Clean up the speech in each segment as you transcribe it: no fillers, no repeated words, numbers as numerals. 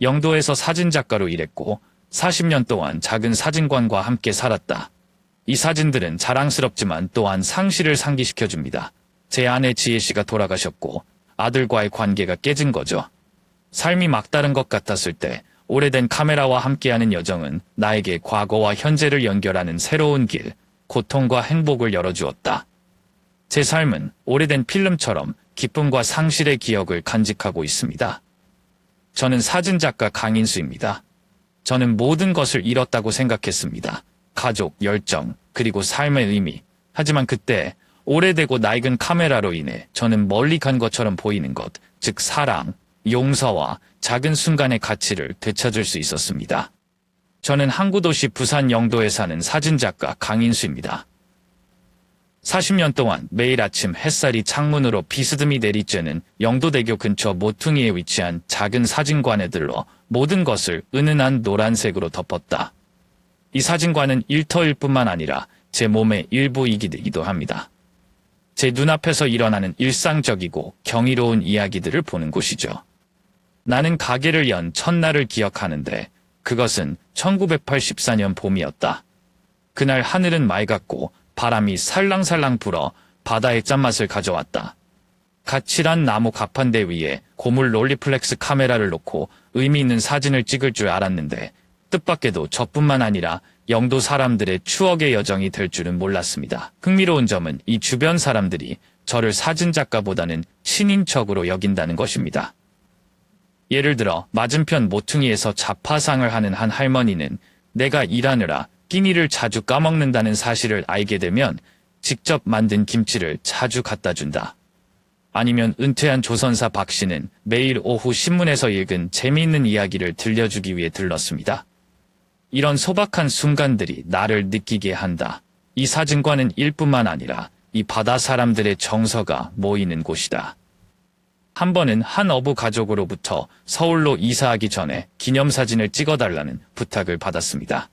영도에서 사진작가로 일했고 40년 동안 작은 사진관과 함께 살았다. 이 사진들은 자랑스럽지만 또한 상실을 상기시켜줍니다. 제 아내 지혜씨가 돌아가셨고 아들과의 관계가 깨진 거죠. 삶이 막다른 것 같았을 때 오래된 카메라와 함께하는 여정은 나에게 과거와 현재를 연결하는 새로운 길, 고통과 행복을 열어주었다. 제 삶은 오래된 필름처럼 기쁨과 상실의 기억을 간직하고 있습니다. 저는 사진작가 강인수입니다. 저는 모든 것을 잃었다고 생각했습니다. 가족, 열정, 그리고 삶의 의미. 하지만 그때 오래되고 낡은 카메라로 인해 저는 멀리 간 것처럼 보이는 것, 즉 사랑, 용서와 작은 순간의 가치를 되찾을 수 있었습니다. 저는 항구도시 부산 영도에 사는 사진작가 강인수입니다. 40년 동안 매일 아침 햇살이 창문으로 비스듬히 내리쬐는 영도대교 근처 모퉁이에 위치한 작은 사진관에 들러 모든 것을 은은한 노란색으로 덮었다. 이 사진관은 일터일 뿐만 아니라 제 몸의 일부이기도 합니다. 제 눈앞에서 일어나는 일상적이고 경이로운 이야기들을 보는 곳이죠. 나는 가게를 연 첫날을 기억하는데 그것은 1984년 봄이었다. 그날 하늘은 맑았고 바람이 살랑살랑 불어 바다의 짠맛을 가져왔다. 가칠한 나무 가판대 위에 고물 롤리플렉스 카메라를 놓고 의미 있는 사진을 찍을 줄 알았는데 뜻밖에도 저뿐만 아니라 영도 사람들의 추억의 여정이 될 줄은 몰랐습니다. 흥미로운 점은 이 주변 사람들이 저를 사진작가보다는 친인척으로 여긴다는 것입니다. 예를 들어 맞은편 모퉁이에서 자파상을 하는 한 할머니는 내가 일하느라 끼니를 자주 까먹는다는 사실을 알게 되면 직접 만든 김치를 자주 갖다 준다. 아니면 은퇴한 조선사 박 씨는 매일 오후 신문에서 읽은 재미있는 이야기를 들려주기 위해 들렀습니다. 이런 소박한 순간들이 나를 느끼게 한다. 이 사진관은 일뿐만 아니라 이 바다 사람들의 정서가 모이는 곳이다. 한 번은 한 어부 가족으로부터 서울로 이사하기 전에 기념사진을 찍어달라는 부탁을 받았습니다.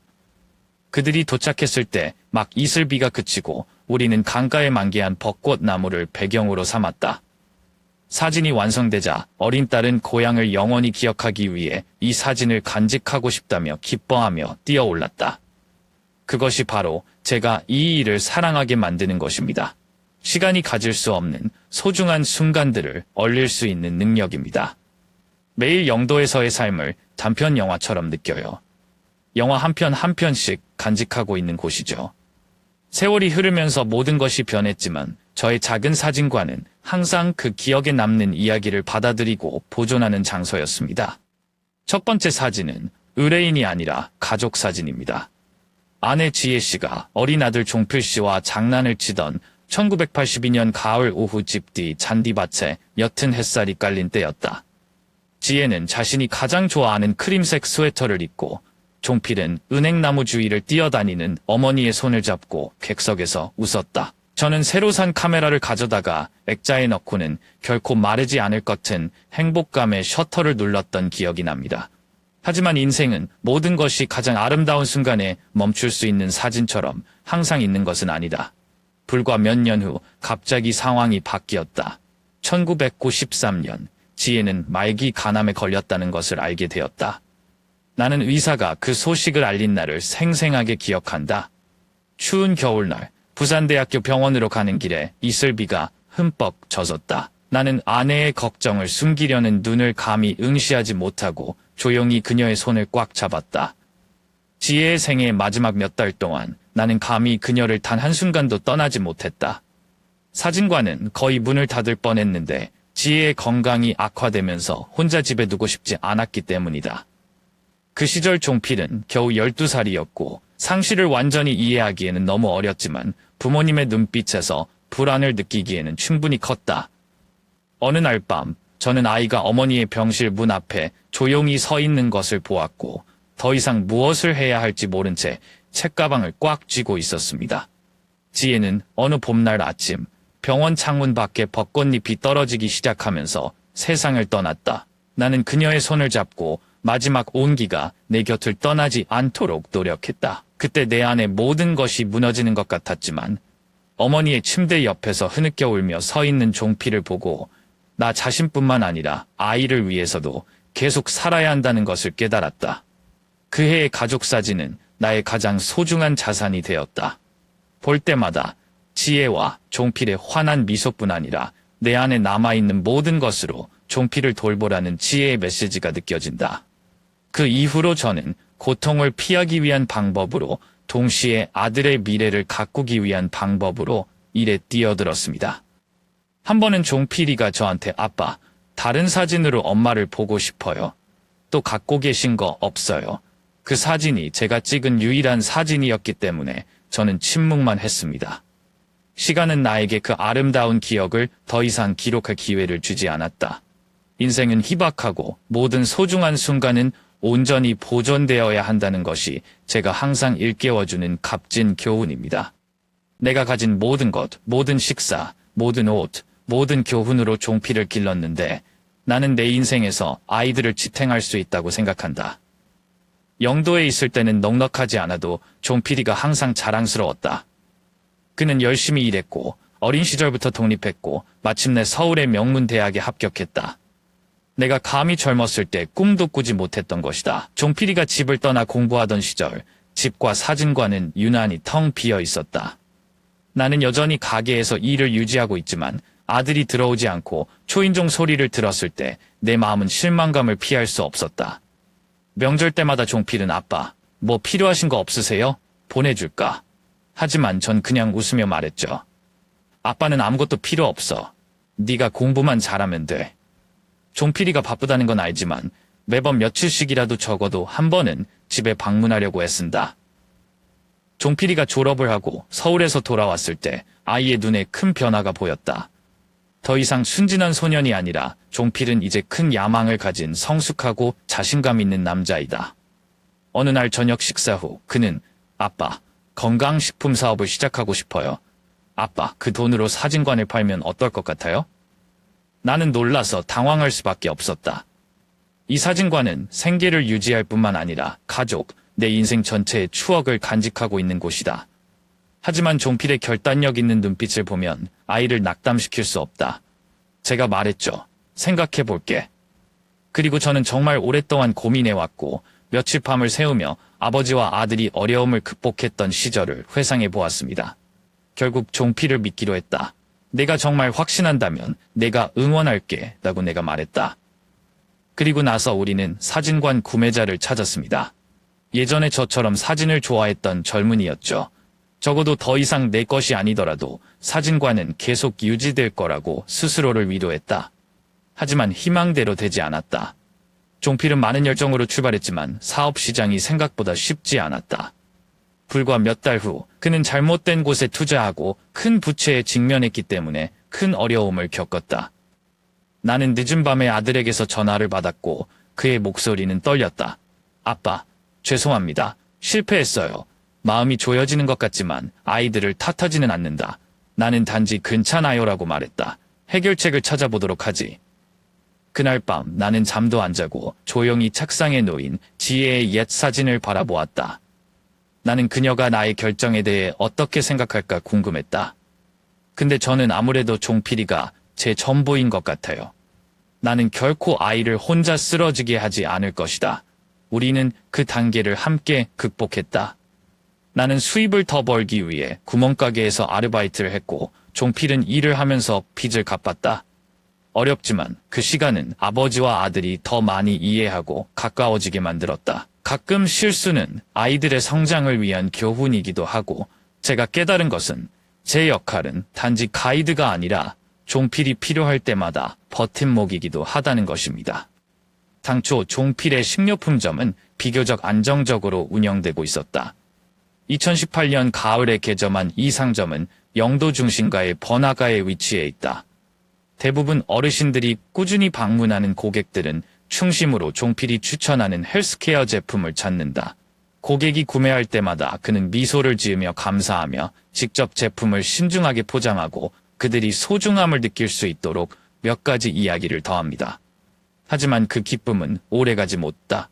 그들이 도착했을 때 막 이슬비가 그치고 우리는 강가에 만개한 벚꽃나무를 배경으로 삼았다. 사진이 완성되자 어린 딸은 고향을 영원히 기억하기 위해 이 사진을 간직하고 싶다며 기뻐하며 뛰어올랐다. 그것이 바로 제가 이 일을 사랑하게 만드는 것입니다. 시간이 가질 수 없는 소중한 순간들을 얼릴 수 있는 능력입니다. 매일 영도에서의 삶을 단편 영화처럼 느껴요. 영화 한 편 한 편씩 간직하고 있는 곳이죠. 세월이 흐르면서 모든 것이 변했지만 저의 작은 사진관은 항상 그 기억에 남는 이야기를 받아들이고 보존하는 장소였습니다. 첫 번째 사진은 의뢰인이 아니라 가족 사진입니다. 아내 지혜 씨가 어린 아들 종필 씨와 장난을 치던 1982년 가을 오후 집 뒤 잔디밭에 옅은 햇살이 깔린 때였다. 지혜는 자신이 가장 좋아하는 크림색 스웨터를 입고 종필은 은행나무 주위를 뛰어다니는 어머니의 손을 잡고 객석에서 웃었다. 저는 새로 산 카메라를 가져다가 액자에 넣고는 결코 마르지 않을 것 같은 행복감의 셔터를 눌렀던 기억이 납니다. 하지만 인생은 모든 것이 가장 아름다운 순간에 멈출 수 있는 사진처럼 항상 있는 것은 아니다. 불과 몇 년 후 갑자기 상황이 바뀌었다. 1993년 지혜는 말기 간암에 걸렸다는 것을 알게 되었다. 나는 의사가 그 소식을 알린 날을 생생하게 기억한다. 추운 겨울날 부산대학교 병원으로 가는 길에 이슬비가 흠뻑 젖었다. 나는 아내의 걱정을 숨기려는 눈을 감히 응시하지 못하고 조용히 그녀의 손을 꽉 잡았다. 지혜의 생애 마지막 몇 달 동안 나는 감히 그녀를 단 한순간도 떠나지 못했다. 사진관은 거의 문을 닫을 뻔했는데 지혜의 건강이 악화되면서 혼자 집에 두고 싶지 않았기 때문이다. 그 시절 종필은 겨우 12살이었고 상실을 완전히 이해하기에는 너무 어렸지만 부모님의 눈빛에서 불안을 느끼기에는 충분히 컸다. 어느 날 밤 저는 아이가 어머니의 병실 문 앞에 조용히 서 있는 것을 보았고 더 이상 무엇을 해야 할지 모른 채 책가방을 꽉 쥐고 있었습니다. 지혜는 어느 봄날 아침 병원 창문 밖에 벚꽃잎이 떨어지기 시작하면서 세상을 떠났다. 나는 그녀의 손을 잡고 마지막 온기가 내 곁을 떠나지 않도록 노력했다. 그때 내 안에 모든 것이 무너지는 것 같았지만 어머니의 침대 옆에서 흐느껴 울며 서 있는 종필을 보고 나 자신뿐만 아니라 아이를 위해서도 계속 살아야 한다는 것을 깨달았다. 그 해의 가족 사진은 나의 가장 소중한 자산이 되었다. 볼 때마다 지혜와 종필의 환한 미소뿐 아니라 내 안에 남아있는 모든 것으로 종필을 돌보라는 지혜의 메시지가 느껴진다. 그 이후로 저는 고통을 피하기 위한 방법으로 동시에 아들의 미래를 가꾸기 위한 방법으로 일에 뛰어들었습니다. 한 번은 종필이가 저한테 아빠, 다른 사진으로 엄마를 보고 싶어요. 또 갖고 계신 거 없어요. 그 사진이 제가 찍은 유일한 사진이었기 때문에 저는 침묵만 했습니다. 시간은 나에게 그 아름다운 기억을 더 이상 기록할 기회를 주지 않았다. 인생은 희박하고 모든 소중한 순간은 온전히 보존되어야 한다는 것이 제가 항상 일깨워주는 값진 교훈입니다. 내가 가진 모든 것, 모든 식사, 모든 옷, 모든 교훈으로 종필을 길렀는데 나는 내 인생에서 아이들을 지탱할 수 있다고 생각한다. 영도에 있을 때는 넉넉하지 않아도 종필이가 항상 자랑스러웠다. 그는 열심히 일했고 어린 시절부터 독립했고 마침내 서울의 명문대학에 합격했다. 내가 감히 젊었을 때 꿈도 꾸지 못했던 것이다. 종필이가 집을 떠나 공부하던 시절 집과 사진관은 유난히 텅 비어 있었다. 나는 여전히 가게에서 일을 유지하고 있지만 아들이 들어오지 않고 초인종 소리를 들었을 때 내 마음은 실망감을 피할 수 없었다. 명절 때마다 종필은 아빠, 뭐 필요하신 거 없으세요? 보내줄까? 하지만 전 그냥 웃으며 말했죠. 아빠는 아무것도 필요 없어. 네가 공부만 잘하면 돼. 종필이가 바쁘다는 건 알지만 매번 며칠씩이라도 적어도 한 번은 집에 방문하려고 애쓴다. 종필이가 졸업을 하고 서울에서 돌아왔을 때 아이의 눈에 큰 변화가 보였다. 더 이상 순진한 소년이 아니라 종필은 이제 큰 야망을 가진 성숙하고 자신감 있는 남자이다. 어느 날 저녁 식사 후 그는 아빠, 건강식품 사업을 시작하고 싶어요. 아빠, 그 돈으로 사진관을 팔면 어떨 것 같아요? 나는 놀라서 당황할 수밖에 없었다. 이 사진관은 생계를 유지할 뿐만 아니라 가족, 내 인생 전체의 추억을 간직하고 있는 곳이다. 하지만 종필의 결단력 있는 눈빛을 보면 아이를 낙담시킬 수 없다. 제가 말했죠. 생각해 볼게. 그리고 저는 정말 오랫동안 고민해왔고 며칠 밤을 새우며 아버지와 아들이 어려움을 극복했던 시절을 회상해 보았습니다. 결국 종필을 믿기로 했다. 내가 정말 확신한다면 내가 응원할게 라고 내가 말했다. 그리고 나서 우리는 사진관 구매자를 찾았습니다. 예전에 저처럼 사진을 좋아했던 젊은이였죠. 적어도 더 이상 내 것이 아니더라도 사진관은 계속 유지될 거라고 스스로를 위로했다. 하지만 희망대로 되지 않았다. 종필은 많은 열정으로 출발했지만 사업 시장이 생각보다 쉽지 않았다. 불과 몇 달 후 그는 잘못된 곳에 투자하고 큰 부채에 직면했기 때문에 큰 어려움을 겪었다. 나는 늦은 밤에 아들에게서 전화를 받았고 그의 목소리는 떨렸다. 아빠, 죄송합니다. 실패했어요. 마음이 조여지는 것 같지만 아이들을 탓하지는 않는다. 나는 단지 괜찮아요라고 말했다. 해결책을 찾아보도록 하지. 그날 밤 나는 잠도 안 자고 조용히 책상에 놓인 지혜의 옛 사진을 바라보았다. 나는 그녀가 나의 결정에 대해 어떻게 생각할까 궁금했다. 근데 저는 아무래도 종필이가 제 전부인 것 같아요. 나는 결코 아이를 혼자 쓰러지게 하지 않을 것이다. 우리는 그 단계를 함께 극복했다. 나는 수입을 더 벌기 위해 구멍가게에서 아르바이트를 했고 종필은 일을 하면서 빚을 갚았다. 어렵지만 그 시간은 아버지와 아들이 더 많이 이해하고 가까워지게 만들었다. 가끔 실수는 아이들의 성장을 위한 교훈이기도 하고 제가 깨달은 것은 제 역할은 단지 가이드가 아니라 종필이 필요할 때마다 버팀목이기도 하다는 것입니다. 당초 종필의 식료품점은 비교적 안정적으로 운영되고 있었다. 2018년 가을에 개점한 이 상점은 영도 중심가의 번화가에 위치해 있다. 대부분 어르신들이 꾸준히 방문하는 고객들은 충심으로 종필이 추천하는 헬스케어 제품을 찾는다. 고객이 구매할 때마다 그는 미소를 지으며 감사하며 직접 제품을 신중하게 포장하고 그들이 소중함을 느낄 수 있도록 몇 가지 이야기를 더합니다. 하지만 그 기쁨은 오래가지 못했다.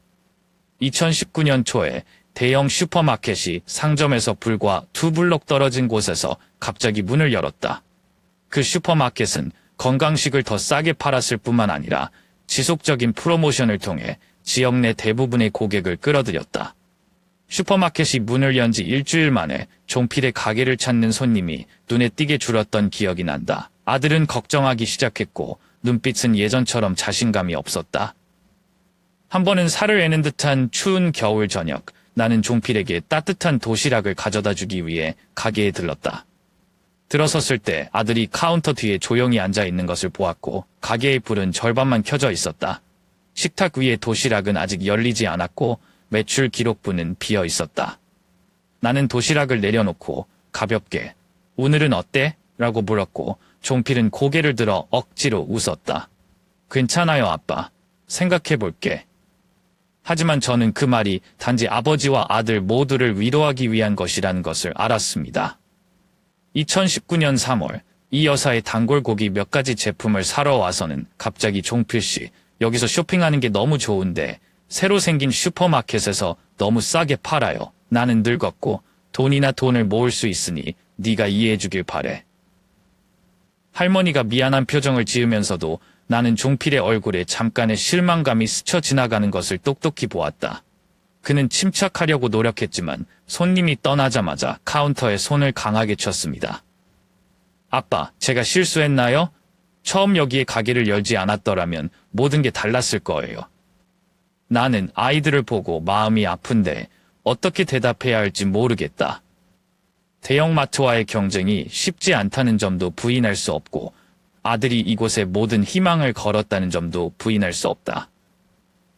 2019년 초에 대형 슈퍼마켓이 상점에서 불과 2블록 떨어진 곳에서 갑자기 문을 열었다. 그 슈퍼마켓은 건강식을 더 싸게 팔았을 뿐만 아니라 지속적인 프로모션을 통해 지역 내 대부분의 고객을 끌어들였다. 슈퍼마켓이 문을 연 지 일주일 만에 종필의 가게를 찾는 손님이 눈에 띄게 줄었던 기억이 난다. 아들은 걱정하기 시작했고 눈빛은 예전처럼 자신감이 없었다. 한 번은 살을 애는 듯한 추운 겨울 저녁, 나는 종필에게 따뜻한 도시락을 가져다 주기 위해 가게에 들렀다. 들어섰을 때 아들이 카운터 뒤에 조용히 앉아 있는 것을 보았고 가게의 불은 절반만 켜져 있었다. 식탁 위에 도시락은 아직 열리지 않았고 매출 기록부는 비어 있었다. 나는 도시락을 내려놓고 가볍게 "오늘은 어때?" 라고 물었고 종필은 고개를 들어 억지로 웃었다. "괜찮아요, 아빠. 생각해 볼게." 하지만 저는 그 말이 단지 아버지와 아들 모두를 위로하기 위한 것이라는 것을 알았습니다. 2019년 3월, 이 여사의 단골고기 몇 가지 제품을 사러 와서는 갑자기 종필 씨, "여기서 쇼핑하는 게 너무 좋은데 새로 생긴 슈퍼마켓에서 너무 싸게 팔아요. 나는 늙었고 돈을 모을 수 있으니 네가 이해해 주길 바래." 할머니가 미안한 표정을 지으면서도 나는 종필의 얼굴에 잠깐의 실망감이 스쳐 지나가는 것을 똑똑히 보았다. 그는 침착하려고 노력했지만 손님이 떠나자마자 카운터에 손을 강하게 쳤습니다. "아빠, 제가 실수했나요? 처음 여기에 가게를 열지 않았더라면 모든 게 달랐을 거예요." 나는 아이들을 보고 마음이 아픈데 어떻게 대답해야 할지 모르겠다. 대형마트와의 경쟁이 쉽지 않다는 점도 부인할 수 없고 아들이 이곳에 모든 희망을 걸었다는 점도 부인할 수 없다.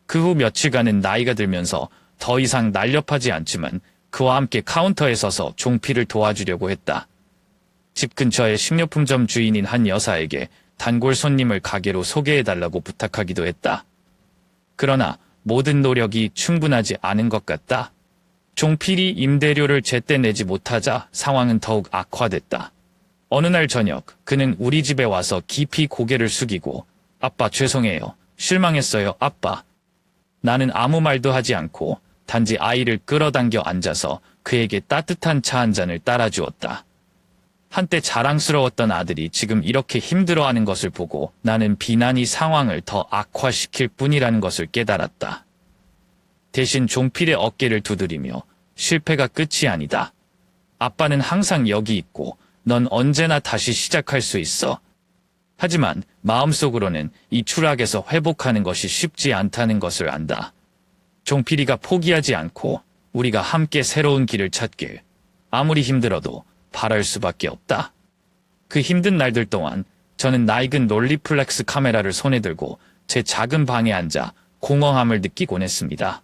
그 후 며칠간은 나이가 들면서 더 이상 날렵하지 않지만 그와 함께 카운터에 서서 종필을 도와주려고 했다. 집 근처의 식료품점 주인인 한 여사에게 단골 손님을 가게로 소개해달라고 부탁하기도 했다. 그러나 모든 노력이 충분하지 않은 것 같다. 종필이 임대료를 제때 내지 못하자 상황은 더욱 악화됐다. 어느 날 저녁 그는 우리 집에 와서 깊이 고개를 숙이고 "아빠, 죄송해요. 실망했어요, 아빠." 나는 아무 말도 하지 않고 단지 아이를 끌어당겨 앉아서 그에게 따뜻한 차 한 잔을 따라주었다. 한때 자랑스러웠던 아들이 지금 이렇게 힘들어하는 것을 보고 나는 비난이 상황을 더 악화시킬 뿐이라는 것을 깨달았다. 대신 종필의 어깨를 두드리며 "실패가 끝이 아니다. 아빠는 항상 여기 있고 넌 언제나 다시 시작할 수 있어." 하지만 마음속으로는 이 추락에서 회복하는 것이 쉽지 않다는 것을 안다. 종필이가 포기하지 않고 우리가 함께 새로운 길을 찾길 아무리 힘들어도 바랄 수밖에 없다. 그 힘든 날들 동안 저는 낡은 롤리플렉스 카메라를 손에 들고 제 작은 방에 앉아 공허함을 느끼곤 했습니다.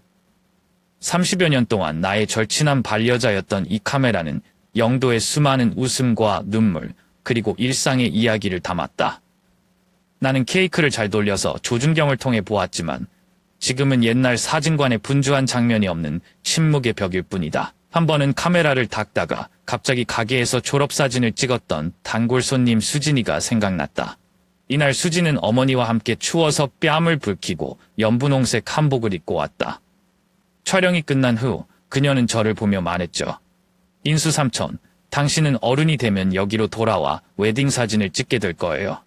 30여 년 동안 나의 절친한 반려자였던 이 카메라는 영도의 수많은 웃음과 눈물, 그리고 일상의 이야기를 담았다. 나는 케이크를 잘 돌려서 조준경을 통해 보았지만 지금은 옛날 사진관에 분주한 장면이 없는 침묵의 벽일 뿐이다. 한 번은 카메라를 닦다가 갑자기 가게에서 졸업사진을 찍었던 단골 손님 수진이가 생각났다. 이날 수진은 어머니와 함께 추워서 뺨을 붉히고 연분홍색 한복을 입고 왔다. 촬영이 끝난 후 그녀는 저를 보며 말했죠. "인수 삼촌, 당신은 어른이 되면 여기로 돌아와 웨딩 사진을 찍게 될 거예요."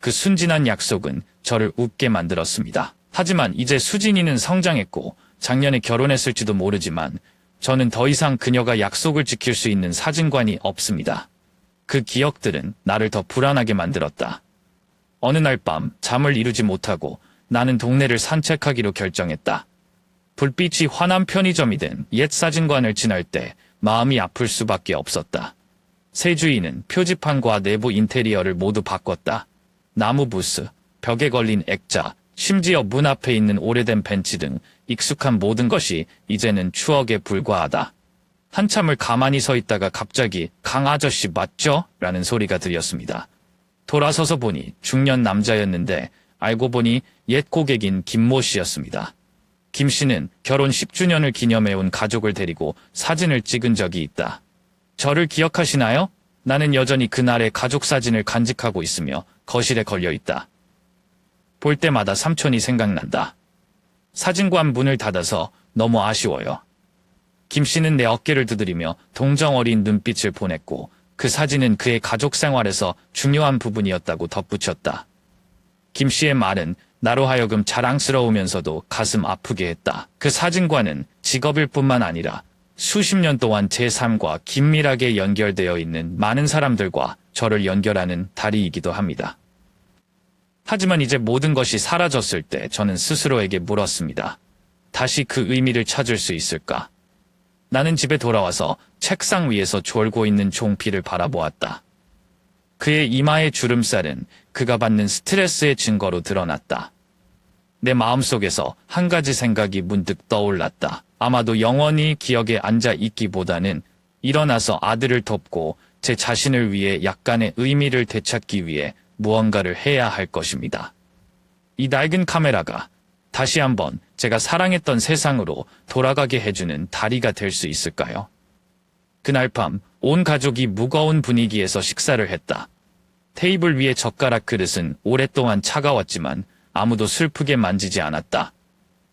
그 순진한 약속은 저를 웃게 만들었습니다. 하지만 이제 수진이는 성장했고 작년에 결혼했을지도 모르지만 저는 더 이상 그녀가 약속을 지킬 수 있는 사진관이 없습니다. 그 기억들은 나를 더 불안하게 만들었다. 어느 날 밤 잠을 이루지 못하고 나는 동네를 산책하기로 결정했다. 불빛이 환한 편의점이 된 옛 사진관을 지날 때 마음이 아플 수밖에 없었다. 새 주인은 표지판과 내부 인테리어를 모두 바꿨다. 나무 부스, 벽에 걸린 액자, 심지어 문 앞에 있는 오래된 벤치 등 익숙한 모든 것이 이제는 추억에 불과하다. 한참을 가만히 서 있다가 갑자기 "강 아저씨 맞죠?" 라는 소리가 들렸습니다. 돌아서서 보니 중년 남자였는데 알고 보니 옛 고객인 김모 씨였습니다. 김 씨는 결혼 10주년을 기념해온 가족을 데리고 사진을 찍은 적이 있다. "저를 기억하시나요? 나는 여전히 그날의 가족 사진을 간직하고 있으며 거실에 걸려 있다. 볼 때마다 삼촌이 생각난다. 사진관 문을 닫아서 너무 아쉬워요." 김 씨는 내 어깨를 두드리며 동정 어린 눈빛을 보냈고 그 사진은 그의 가족 생활에서 중요한 부분이었다고 덧붙였다. 김 씨의 말은 나로 하여금 자랑스러우면서도 가슴 아프게 했다. 그 사진관은 직업일 뿐만 아니라 수십 년 동안 제 삶과 긴밀하게 연결되어 있는 많은 사람들과 저를 연결하는 다리이기도 합니다. 하지만 이제 모든 것이 사라졌을 때 저는 스스로에게 물었습니다. 다시 그 의미를 찾을 수 있을까? 나는 집에 돌아와서 책상 위에서 졸고 있는 종필을 바라보았다. 그의 이마의 주름살은 그가 받는 스트레스의 증거로 드러났다. 내 마음속에서 한 가지 생각이 문득 떠올랐다. 아마도 영원히 기억에 앉아 있기보다는 일어나서 아들을 돕고 제 자신을 위해 약간의 의미를 되찾기 위해 무언가를 해야 할 것입니다. 이 낡은 카메라가 다시 한번 제가 사랑했던 세상으로 돌아가게 해주는 다리가 될 수 있을까요? 그날 밤 온 가족이 무거운 분위기에서 식사를 했다. 테이블 위의 젓가락 그릇은 오랫동안 차가웠지만 아무도 슬프게 만지지 않았다.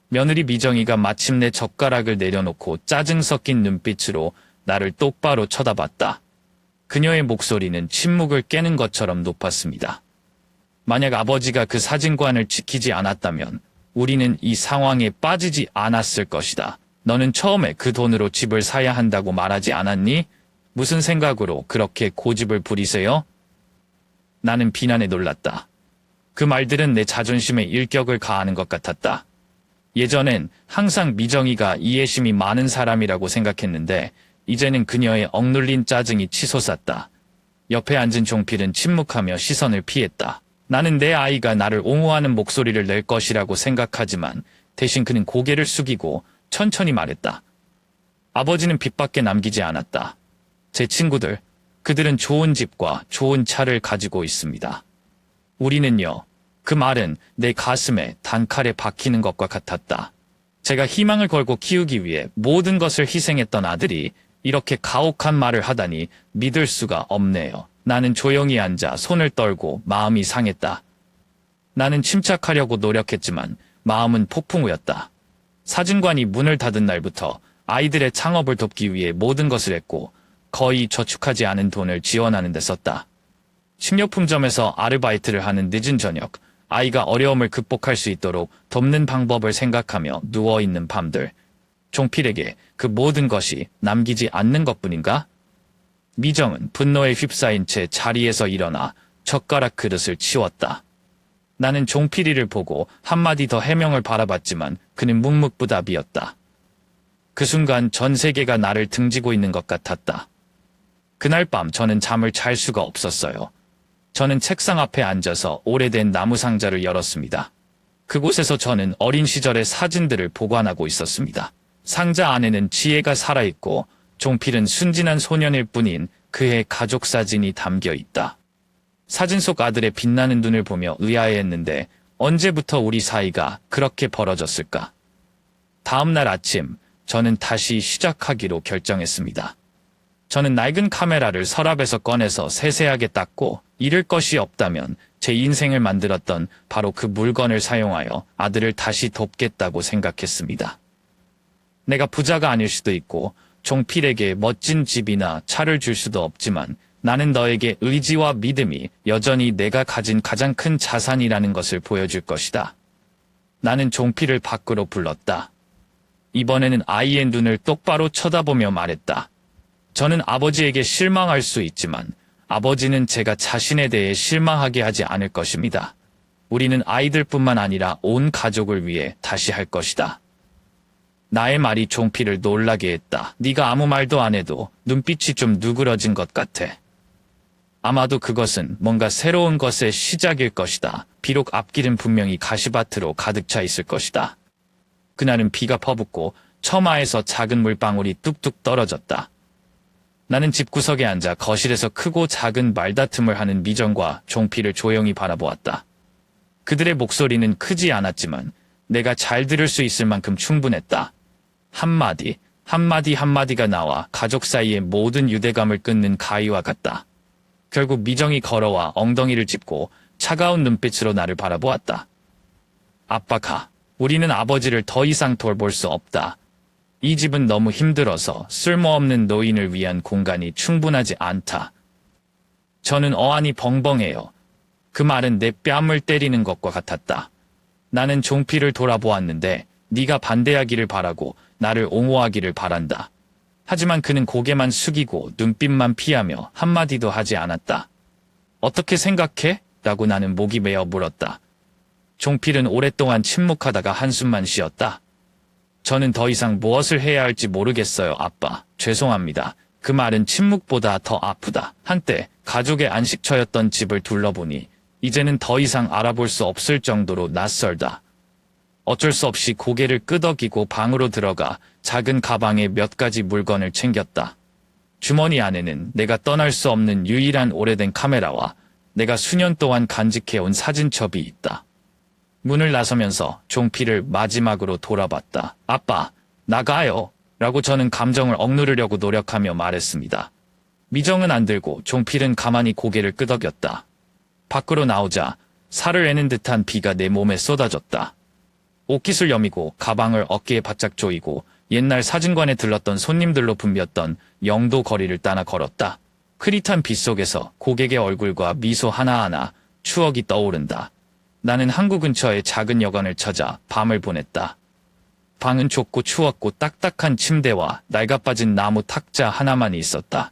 며느리 미정이가 마침내 젓가락을 내려놓고 짜증 섞인 눈빛으로 나를 똑바로 쳐다봤다. 그녀의 목소리는 침묵을 깨는 것처럼 높았습니다. 만약 아버지가 그 사진관을 지키지 않았다면 우리는 이 상황에 빠지지 않았을 것이다. 너는 처음에 그 돈으로 집을 사야 한다고 말하지 않았니? 무슨 생각으로 그렇게 고집을 부리세요? 나는 비난에 놀랐다. 그 말들은 내 자존심에 일격을 가하는 것 같았다. 예전엔 항상 미정이가 이해심이 많은 사람이라고 생각했는데 이제는 그녀의 억눌린 짜증이 치솟았다. 옆에 앉은 종필은 침묵하며 시선을 피했다. 나는 내 아이가 나를 옹호하는 목소리를 낼 것이라고 생각하지만 대신 그는 고개를 숙이고 천천히 말했다. 아버지는 빚밖에 남기지 않았다. 제 친구들, 그들은 좋은 집과 좋은 차를 가지고 있습니다. 우리는요. 그 말은 내 가슴에 단칼에 박히는 것과 같았다. 제가 희망을 걸고 키우기 위해 모든 것을 희생했던 아들이 이렇게 가혹한 말을 하다니 믿을 수가 없네요. 나는 조용히 앉아 손을 떨고 마음이 상했다. 나는 침착하려고 노력했지만 마음은 폭풍우였다. 사진관이 문을 닫은 날부터 아이들의 창업을 돕기 위해 모든 것을 했고 거의 저축하지 않은 돈을 지원하는 데 썼다. 식료품점에서 아르바이트를 하는 늦은 저녁, 아이가 어려움을 극복할 수 있도록 돕는 방법을 생각하며 누워있는 밤들. 종필에게 그 모든 것이 남기지 않는 것뿐인가? 미정은 분노에 휩싸인 채 자리에서 일어나 젓가락 그릇을 치웠다. 나는 종필이를 보고 한마디 더 해명을 바라봤지만 그는 묵묵부답이었다. 그 순간 전 세계가 나를 등지고 있는 것 같았다. 그날 밤 저는 잠을 잘 수가 없었어요. 저는 책상 앞에 앉아서 오래된 나무 상자를 열었습니다. 그곳에서 저는 어린 시절의 사진들을 보관하고 있었습니다. 상자 안에는 지혜가 살아있고 종필은 순진한 소년일 뿐인 그의 가족 사진이 담겨 있다. 사진 속 아들의 빛나는 눈을 보며 의아해했는데 언제부터 우리 사이가 그렇게 벌어졌을까? 다음 날 아침 저는 다시 시작하기로 결정했습니다. 저는 낡은 카메라를 서랍에서 꺼내서 세세하게 닦고 잃을 것이 없다면 제 인생을 만들었던 바로 그 물건을 사용하여 아들을 다시 돕겠다고 생각했습니다. 내가 부자가 아닐 수도 있고 종필에게 멋진 집이나 차를 줄 수도 없지만 나는 너에게 의지와 믿음이 여전히 내가 가진 가장 큰 자산이라는 것을 보여줄 것이다. 나는 종필을 밖으로 불렀다. 이번에는 아이의 눈을 똑바로 쳐다보며 말했다. 저는 아버지에게 실망할 수 있지만 아버지는 제가 자신에 대해 실망하게 하지 않을 것입니다. 우리는 아이들뿐만 아니라 온 가족을 위해 다시 할 것이다. 나의 말이 종필을 놀라게 했다. 네가 아무 말도 안 해도 눈빛이 좀 누그러진 것 같아. 아마도 그것은 뭔가 새로운 것의 시작일 것이다. 비록 앞길은 분명히 가시밭으로 가득 차 있을 것이다. 그날은 비가 퍼붓고 처마에서 작은 물방울이 뚝뚝 떨어졌다. 나는 집구석에 앉아 거실에서 크고 작은 말다툼을 하는 미정과 종필을 조용히 바라보았다. 그들의 목소리는 크지 않았지만 내가 잘 들을 수 있을 만큼 충분했다. 한마디가 나와 가족 사이의 모든 유대감을 끊는 가위와 같다. 결국 미정이 걸어와 엉덩이를 짚고 차가운 눈빛으로 나를 바라보았다. 아빠 가. 우리는 아버지를 더 이상 돌볼 수 없다. 이 집은 너무 힘들어서 쓸모없는 노인을 위한 공간이 충분하지 않다. 저는 어안이 벙벙해요. 그 말은 내 뺨을 때리는 것과 같았다. 나는 종필을 돌아보았는데 네가 반대하기를 바라고 나를 옹호하기를 바란다. 하지만 그는 고개만 숙이고 눈빛만 피하며 한마디도 하지 않았다. 어떻게 생각해? 라고 나는 목이 메어 물었다. 종필은 오랫동안 침묵하다가 한숨만 쉬었다. 저는 더 이상 무엇을 해야 할지 모르겠어요, 아빠. 죄송합니다. 그 말은 침묵보다 더 아프다. 한때 가족의 안식처였던 집을 둘러보니 이제는 더 이상 알아볼 수 없을 정도로 낯설다. 어쩔 수 없이 고개를 끄덕이고 방으로 들어가 작은 가방에 몇 가지 물건을 챙겼다. 주머니 안에는 내가 떠날 수 없는 유일한 오래된 카메라와 내가 수년 동안 간직해온 사진첩이 있다. 문을 나서면서 종필을 마지막으로 돌아봤다. 아빠, 나가요. 라고 저는 감정을 억누르려고 노력하며 말했습니다. 미정은 안 들고 종필은 가만히 고개를 끄덕였다. 밖으로 나오자 살을 애는 듯한 비가 내 몸에 쏟아졌다. 옷깃을 여미고 가방을 어깨에 바짝 조이고 옛날 사진관에 들렀던 손님들로 붐볐던 영도 거리를 따라 걸었다. 흐릿한 빛 속에서 고객의 얼굴과 미소 하나하나 추억이 떠오른다. 나는 항구 근처의 작은 여관을 찾아 밤을 보냈다. 방은 좁고 추웠고 딱딱한 침대와 낡아빠진 나무 탁자 하나만 있었다.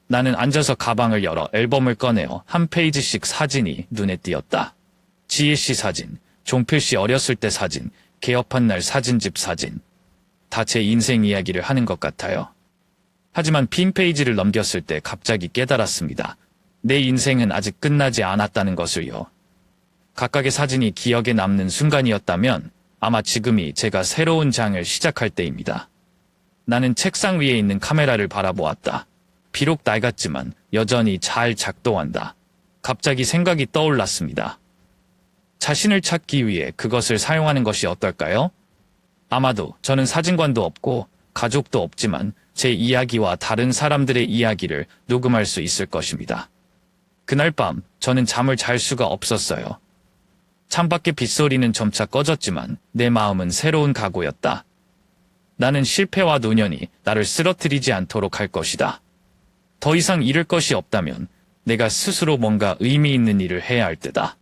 나는 앉아서 가방을 열어 앨범을 꺼내어 한 페이지씩 사진이 눈에 띄었다. 지혜 씨 사진, 종필 씨 어렸을 때 사진, 개업한 날 사진집 사진. 다 제 인생 이야기를 하는 것 같아요. 하지만 빈 페이지를 넘겼을 때 갑자기 깨달았습니다. 내 인생은 아직 끝나지 않았다는 것을요. 각각의 사진이 기억에 남는 순간이었다면 아마 지금이 제가 새로운 장을 시작할 때입니다. 나는 책상 위에 있는 카메라를 바라보았다. 비록 낡았지만 여전히 잘 작동한다. 갑자기 생각이 떠올랐습니다. 자신을 찾기 위해 그것을 사용하는 것이 어떨까요? 아마도 저는 사진관도 없고 가족도 없지만 제 이야기와 다른 사람들의 이야기를 녹음할 수 있을 것입니다. 그날 밤 저는 잠을 잘 수가 없었어요. 창밖의 빗소리는 점차 꺼졌지만 내 마음은 새로운 각오였다. 나는 실패와 노년이 나를 쓰러뜨리지 않도록 할 것이다. 더 이상 잃을 것이 없다면 내가 스스로 뭔가 의미 있는 일을 해야 할 때다.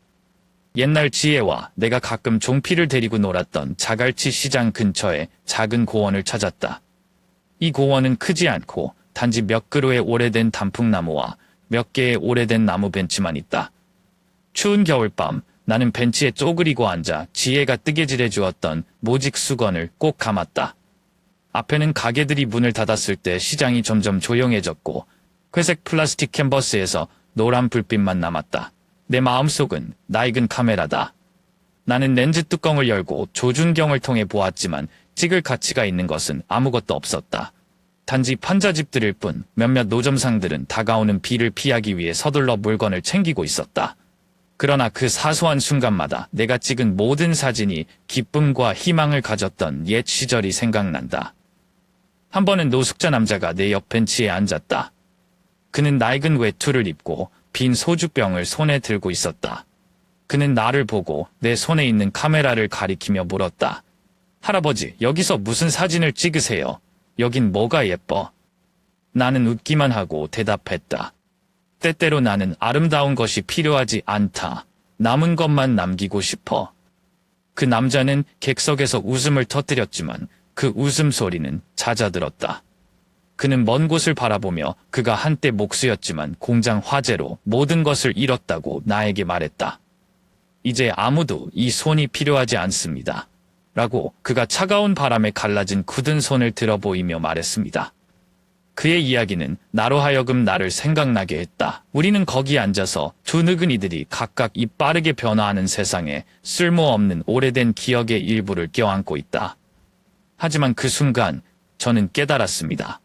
옛날 지혜와 내가 가끔 종필을 데리고 놀았던 자갈치 시장 근처에 작은 고원을 찾았다. 이 고원은 크지 않고 단지 몇 그루의 오래된 단풍나무와 몇 개의 오래된 나무 벤치만 있다. 추운 겨울밤 나는 벤치에 쪼그리고 앉아 지혜가 뜨개질해 주었던 모직 수건을 꼭 감았다. 앞에는 가게들이 문을 닫았을 때 시장이 점점 조용해졌고 회색 플라스틱 캔버스에서 노란 불빛만 남았다. 내 마음속은 낡은 카메라다. 나는 렌즈 뚜껑을 열고 조준경을 통해 보았지만 찍을 가치가 있는 것은 아무것도 없었다. 단지 판자집들일 뿐 몇몇 노점상들은 다가오는 비를 피하기 위해 서둘러 물건을 챙기고 있었다. 그러나 그 사소한 순간마다 내가 찍은 모든 사진이 기쁨과 희망을 가졌던 옛 시절이 생각난다. 한 번은 노숙자 남자가 내 옆 벤치에 앉았다. 그는 낡은 외투를 입고 빈 소주병을 손에 들고 있었다. 그는 나를 보고 내 손에 있는 카메라를 가리키며 물었다. 할아버지, 여기서 무슨 사진을 찍으세요? 여긴 뭐가 예뻐? 나는 웃기만 하고 대답했다. 때때로 나는 아름다운 것이 필요하지 않다. 남은 것만 남기고 싶어. 그 남자는 객석에서 웃음을 터뜨렸지만 그 웃음소리는 잦아들었다. 그는 먼 곳을 바라보며 그가 한때 목수였지만 공장 화재로 모든 것을 잃었다고 나에게 말했다. 이제 아무도 이 손이 필요하지 않습니다. 라고 그가 차가운 바람에 갈라진 굳은 손을 들어 보이며 말했습니다. 그의 이야기는 나로 하여금 나를 생각나게 했다. 우리는 거기 앉아서 두 늙은이들이 각각 이 빠르게 변화하는 세상에 쓸모없는 오래된 기억의 일부를 껴안고 있다. 하지만 그 순간 저는 깨달았습니다.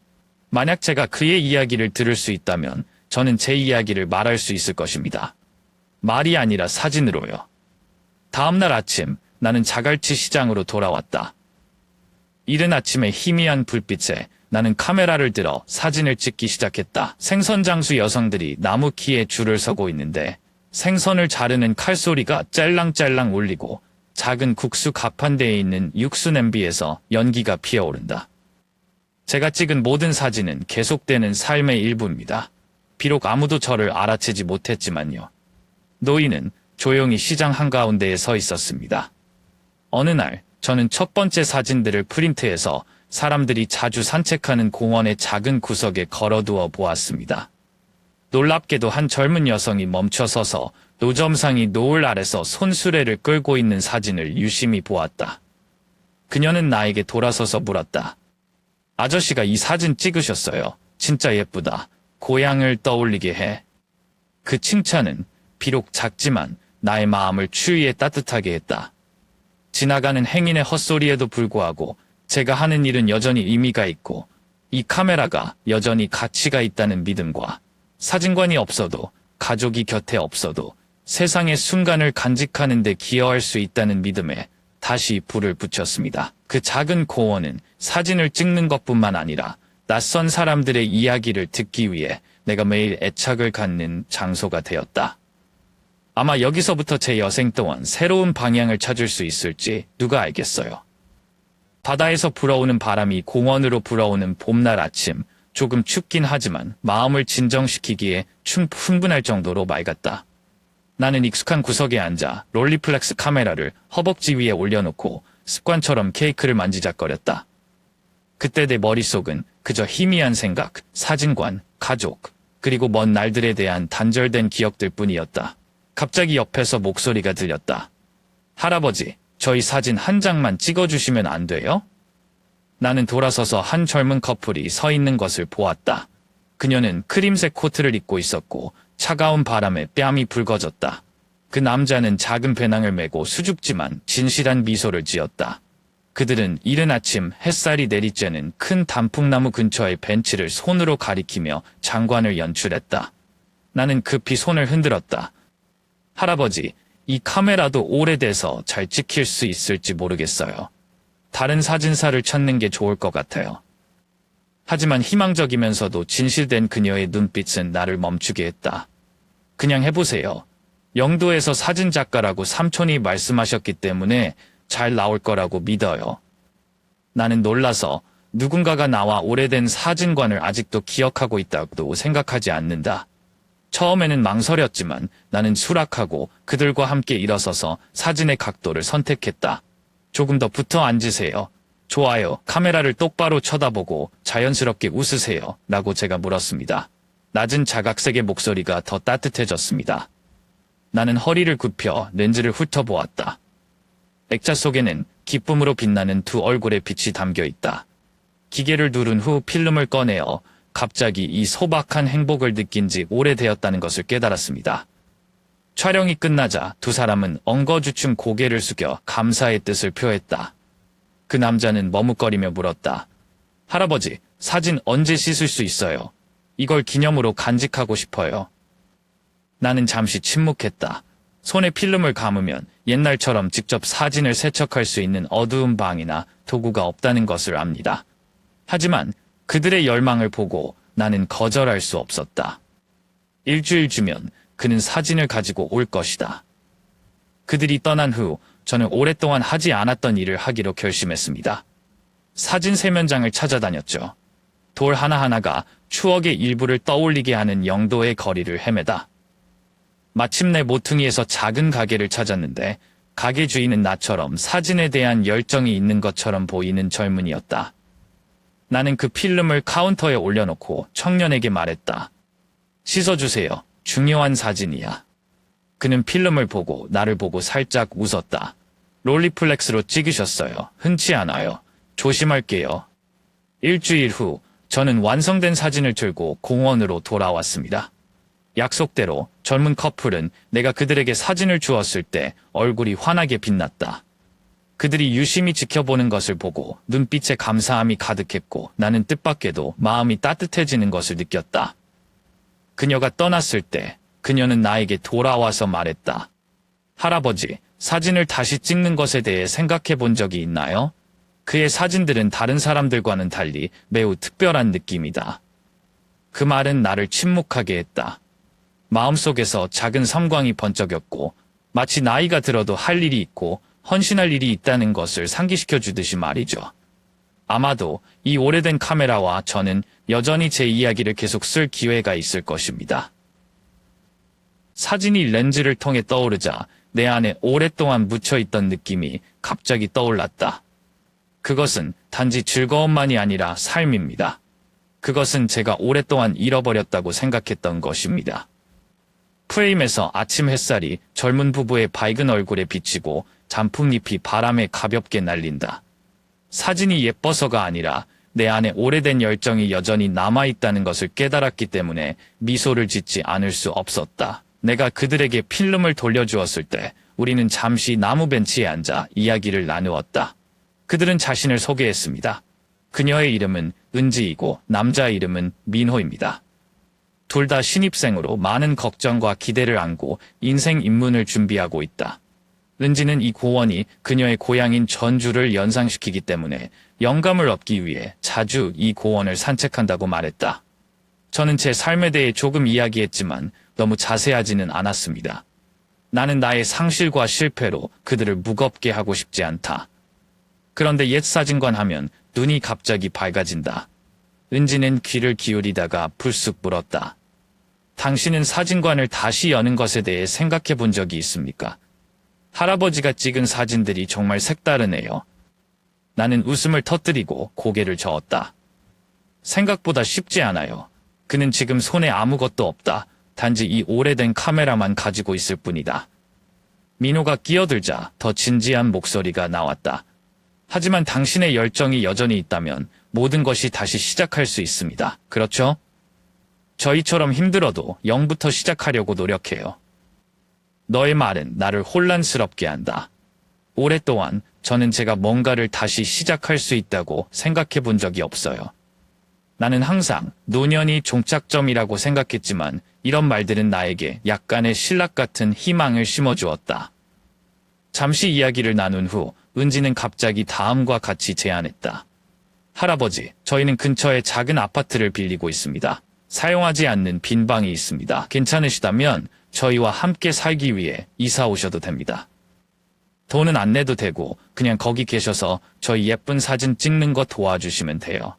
만약 제가 그의 이야기를 들을 수 있다면 저는 제 이야기를 말할 수 있을 것입니다. 말이 아니라 사진으로요. 다음날 아침 나는 자갈치 시장으로 돌아왔다. 이른 아침에 희미한 불빛에 나는 카메라를 들어 사진을 찍기 시작했다. 생선 장수 여성들이 나무 키에 줄을 서고 있는데 생선을 자르는 칼소리가 짤랑짤랑 울리고 작은 국수 가판대에 있는 육수 냄비에서 연기가 피어오른다. 제가 찍은 모든 사진은 계속되는 삶의 일부입니다. 비록 아무도 저를 알아채지 못했지만요. 노인은 조용히 시장 한가운데에 서 있었습니다. 어느 날 저는 첫 번째 사진들을 프린트해서 사람들이 자주 산책하는 공원의 작은 구석에 걸어두어 보았습니다. 놀랍게도 한 젊은 여성이 멈춰서서 노점상이 노을 아래서 손수레를 끌고 있는 사진을 유심히 보았다. 그녀는 나에게 돌아서서 물었다. 아저씨가 이 사진 찍으셨어요. 진짜 예쁘다. 고향을 떠올리게 해. 그 칭찬은 비록 작지만 나의 마음을 추위에 따뜻하게 했다. 지나가는 행인의 헛소리에도 불구하고 제가 하는 일은 여전히 의미가 있고 이 카메라가 여전히 가치가 있다는 믿음과 사진관이 없어도 가족이 곁에 없어도 세상의 순간을 간직하는 데 기여할 수 있다는 믿음에 다시 불을 붙였습니다. 그 작은 공원은 사진을 찍는 것뿐만 아니라 낯선 사람들의 이야기를 듣기 위해 내가 매일 애착을 갖는 장소가 되었다. 아마 여기서부터 제 여생 동안 새로운 방향을 찾을 수 있을지 누가 알겠어요. 바다에서 불어오는 바람이 공원으로 불어오는 봄날 아침, 조금 춥긴 하지만 마음을 진정시키기에 충분할 정도로 맑았다. 나는 익숙한 구석에 앉아 롤리플렉스 카메라를 허벅지 위에 올려놓고 습관처럼 케이크를 만지작거렸다. 그때 내 머릿속은 그저 희미한 생각, 사진관, 가족, 그리고 먼 날들에 대한 단절된 기억들 뿐이었다. 갑자기 옆에서 목소리가 들렸다. 할아버지, 저희 사진 한 장만 찍어주시면 안 돼요? 나는 돌아서서 한 젊은 커플이 서 있는 것을 보았다. 그녀는 크림색 코트를 입고 있었고 차가운 바람에 뺨이 붉어졌다. 그 남자는 작은 배낭을 메고 수줍지만 진실한 미소를 지었다. 그들은 이른 아침 햇살이 내리쬐는 큰 단풍나무 근처의 벤치를 손으로 가리키며 장관을 연출했다. 나는 급히 손을 흔들었다. 할아버지, 이 카메라도 오래돼서 잘 찍힐 수 있을지 모르겠어요. 다른 사진사를 찾는 게 좋을 것 같아요. 하지만 희망적이면서도 진실된 그녀의 눈빛은 나를 멈추게 했다. 그냥 해보세요. 영도에서 사진작가라고 삼촌이 말씀하셨기 때문에 잘 나올 거라고 믿어요. 나는 놀라서 누군가가 나와 오래된 사진관을 아직도 기억하고 있다고 생각하지 않는다. 처음에는 망설였지만 나는 수락하고 그들과 함께 일어서서 사진의 각도를 선택했다. 조금 더 붙어 앉으세요. 좋아요. 카메라를 똑바로 쳐다보고 자연스럽게 웃으세요. 라고 제가 물었습니다. 낮은 자각색의 목소리가 더 따뜻해졌습니다. 나는 허리를 굽혀 렌즈를 훑어보았다. 액자 속에는 기쁨으로 빛나는 두 얼굴의 빛이 담겨 있다. 기계를 누른 후 필름을 꺼내어 갑자기 이 소박한 행복을 느낀 지 오래되었다는 것을 깨달았습니다. 촬영이 끝나자 두 사람은 엉거주춤 고개를 숙여 감사의 뜻을 표했다. 그 남자는 머뭇거리며 물었다. 할아버지, 사진 언제 씻을 수 있어요? 이걸 기념으로 간직하고 싶어요. 나는 잠시 침묵했다. 손에 필름을 감으면 옛날처럼 직접 사진을 세척할 수 있는 어두운 방이나 도구가 없다는 것을 압니다. 하지만 그들의 열망을 보고 나는 거절할 수 없었다. 일주일 주면 그는 사진을 가지고 올 것이다. 그들이 떠난 후 저는 오랫동안 하지 않았던 일을 하기로 결심했습니다. 사진 세면장을 찾아다녔죠. 돌 하나하나가 추억의 일부를 떠올리게 하는 영도의 거리를 헤매다. 마침내 모퉁이에서 작은 가게를 찾았는데 가게 주인은 나처럼 사진에 대한 열정이 있는 것처럼 보이는 젊은이였다. 나는 그 필름을 카운터에 올려놓고 청년에게 말했다. 씻어주세요. 중요한 사진이야. 그는 필름을 보고 나를 보고 살짝 웃었다. 롤리플렉스로 찍으셨어요. 흔치 않아요. 조심할게요. 일주일 후 저는 완성된 사진을 들고 공원으로 돌아왔습니다. 약속대로 젊은 커플은 내가 그들에게 사진을 주었을 때 얼굴이 환하게 빛났다. 그들이 유심히 지켜보는 것을 보고 눈빛에 감사함이 가득했고 나는 뜻밖에도 마음이 따뜻해지는 것을 느꼈다. 그녀가 떠났을 때 그녀는 나에게 돌아와서 말했다. 할아버지, 사진을 다시 찍는 것에 대해 생각해 본 적이 있나요? 그의 사진들은 다른 사람들과는 달리 매우 특별한 느낌이다. 그 말은 나를 침묵하게 했다. 마음속에서 작은 섬광이 번쩍였고 마치 나이가 들어도 할 일이 있고 헌신할 일이 있다는 것을 상기시켜 주듯이 말이죠. 아마도 이 오래된 카메라와 저는 여전히 제 이야기를 계속 쓸 기회가 있을 것입니다. 사진이 렌즈를 통해 떠오르자 내 안에 오랫동안 묻혀있던 느낌이 갑자기 떠올랐다. 그것은 단지 즐거움만이 아니라 삶입니다. 그것은 제가 오랫동안 잃어버렸다고 생각했던 것입니다. 프레임에서 아침 햇살이 젊은 부부의 밝은 얼굴에 비치고 단풍잎이 바람에 가볍게 날린다. 사진이 예뻐서가 아니라 내 안에 오래된 열정이 여전히 남아있다는 것을 깨달았기 때문에 미소를 짓지 않을 수 없었다. 내가 그들에게 필름을 돌려주었을 때 우리는 잠시 나무 벤치에 앉아 이야기를 나누었다. 그들은 자신을 소개했습니다. 그녀의 이름은 은지이고 남자의 이름은 민호입니다. 둘 다 신입생으로 많은 걱정과 기대를 안고 인생 입문을 준비하고 있다. 은지는 이 고원이 그녀의 고향인 전주를 연상시키기 때문에 영감을 얻기 위해 자주 이 고원을 산책한다고 말했다. 저는 제 삶에 대해 조금 이야기했지만 너무 자세하지는 않았습니다. 나는 나의 상실과 실패로 그들을 무겁게 하고 싶지 않다. 그런데 옛 사진관 하면 눈이 갑자기 밝아진다. 은지는 귀를 기울이다가 불쑥 물었다. 당신은 사진관을 다시 여는 것에 대해 생각해 본 적이 있습니까? 할아버지가 찍은 사진들이 정말 색다르네요. 나는 웃음을 터뜨리고 고개를 저었다. 생각보다 쉽지 않아요. 그는 지금 손에 아무것도 없다. 단지 이 오래된 카메라만 가지고 있을 뿐이다. 민호가 끼어들자 더 진지한 목소리가 나왔다. 하지만 당신의 열정이 여전히 있다면 모든 것이 다시 시작할 수 있습니다. 그렇죠? 저희처럼 힘들어도 0부터 시작하려고 노력해요. 너의 말은 나를 혼란스럽게 한다. 오랫동안 저는 제가 뭔가를 다시 시작할 수 있다고 생각해 본 적이 없어요. 나는 항상 노년이 종착점이라고 생각했지만 이런 말들은 나에게 약간의 신락 같은 희망을 심어주었다. 잠시 이야기를 나눈 후 은지는 갑자기 다음과 같이 제안했다. 할아버지, 저희는 근처에 작은 아파트를 빌리고 있습니다. 사용하지 않는 빈 방이 있습니다. 괜찮으시다면 저희와 함께 살기 위해 이사 오셔도 됩니다. 돈은 안 내도 되고 그냥 거기 계셔서 저희 예쁜 사진 찍는 거 도와주시면 돼요.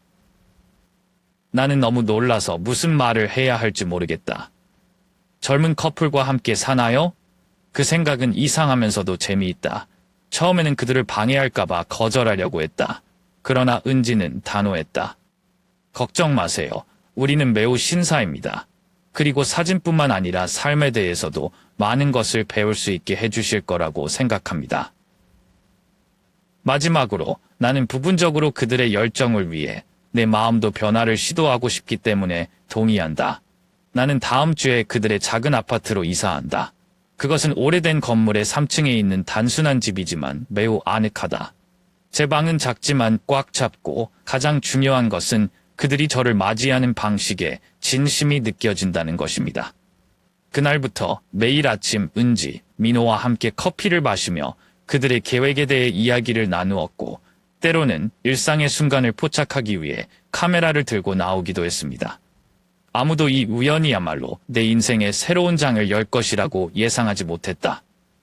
나는 너무 놀라서 무슨 말을 해야 할지 모르겠다. 젊은 커플과 함께 사나요? 그 생각은 이상하면서도 재미있다. 처음에는 그들을 방해할까봐 거절하려고 했다. 그러나 은지는 단호했다. 걱정 마세요. 우리는 매우 신사입니다. 그리고 사진뿐만 아니라 삶에 대해서도 많은 것을 배울 수 있게 해주실 거라고 생각합니다. 마지막으로 나는 부분적으로 그들의 열정을 위해 내 마음도 변화를 시도하고 싶기 때문에 동의한다. 나는 다음 주에 그들의 작은 아파트로 이사한다. 그것은 오래된 건물의 3층에 있는 단순한 집이지만 매우 아늑하다. 제 방은 작지만 꽉 잡고 가장 중요한 것은 그들이 저를 맞이하는 방식에 진심이 느껴진다는 것입니다. 그날부터 매일 아침 은지, 민호와 함께 커피를 마시며 그들의 계획에 대해 이야기를 나누었고 때로는 일상의 순간을 포착하기 위해 카메라를 들고 나오기도 했습니다. 아무도 이 우연이야말로 내 인생의 새로운 장을 열 것이라고 예상하지 못했다.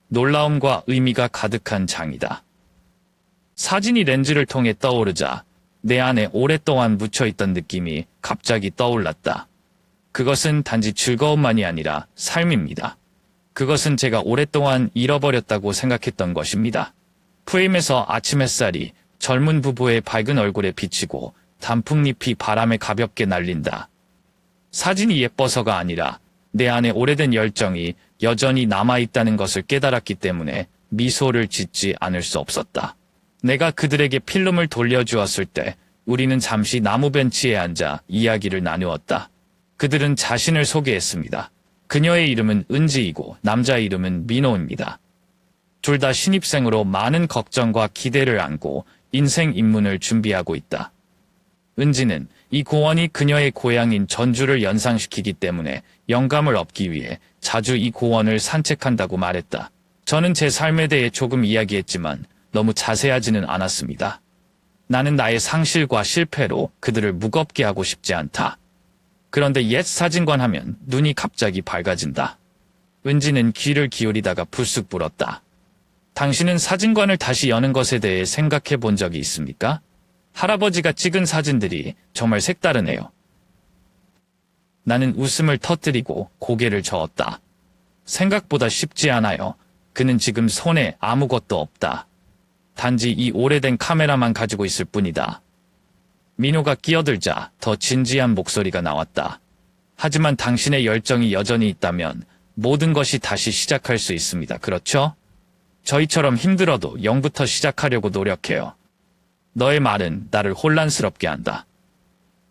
놀라움과 의미가 가득한 장이다. 사진이 렌즈를 통해 떠오르자 내 안에 오랫동안 묻혀있던 느낌이 갑자기 떠올랐다. 그것은 단지 즐거움만이 아니라 삶입니다. 그것은 제가 오랫동안 잃어버렸다고 생각했던 것입니다. 프레임에서 아침 햇살이 젊은 부부의 밝은 얼굴에 비치고 단풍잎이 바람에 가볍게 날린다. 사진이 예뻐서가 아니라 내 안에 오래된 열정이 여전히 남아있다는 것을 깨달았기 때문에 미소를 짓지 않을 수 없었다. 내가 그들에게 필름을 돌려주었을 때 우리는 잠시 나무 벤치에 앉아 이야기를 나누었다. 그들은 자신을 소개했습니다. 그녀의 이름은 은지이고 남자의 이름은 민호입니다. 둘 다 신입생으로 많은 걱정과 기대를 안고 인생 입문을 준비하고 있다. 은지는 이 고원이 그녀의 고향인 전주를 연상시키기 때문에 영감을 얻기 위해 자주 이 고원을 산책한다고 말했다. 저는 제 삶에 대해 조금 이야기했지만 너무 자세하지는 않았습니다. 나는 나의 상실과 실패로 그들을 무겁게 하고 싶지 않다. 그런데 옛 사진관 하면 눈이 갑자기 밝아진다. 은지는 귀를 기울이다가 불쑥 물었다. 당신은 사진관을 다시 여는 것에 대해 생각해 본 적이 있습니까? 할아버지가 찍은 사진들이 정말 색다르네요. 나는 웃음을 터뜨리고 고개를 저었다. 생각보다 쉽지 않아요. 그는 지금 손에 아무것도 없다. 단지 이 오래된 카메라만 가지고 있을 뿐이다. 민호가 끼어들자 더 진지한 목소리가 나왔다. 하지만 당신의 열정이 여전히 있다면 모든 것이 다시 시작할 수 있습니다. 그렇죠? 저희처럼 힘들어도 0부터 시작하려고 노력해요. 너의 말은 나를 혼란스럽게 한다.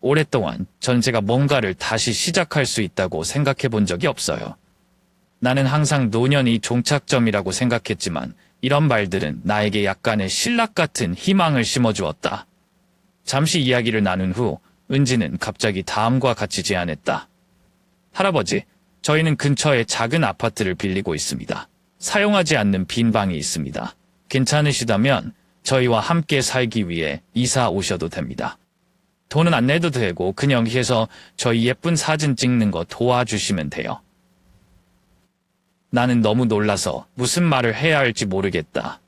오랫동안 전 제가 뭔가를 다시 시작할 수 있다고 생각해 본 적이 없어요. 나는 항상 노년이 종착점이라고 생각했지만 이런 말들은 나에게 약간의 신락 같은 희망을 심어주었다. 잠시 이야기를 나눈 후 은지는 갑자기 다음과 같이 제안했다. 할아버지, 저희는 근처에 작은 아파트를 빌리고 있습니다. 사용하지 않는 빈 방이 있습니다. 괜찮으시다면 저희와 함께 살기 위해 이사 오셔도 됩니다. 돈은 안 내도 되고 그냥 여기에서 저희 예쁜 사진 찍는 거 도와주시면 돼요. 나는 너무 놀라서 무슨 말을 해야 할지 모르겠다.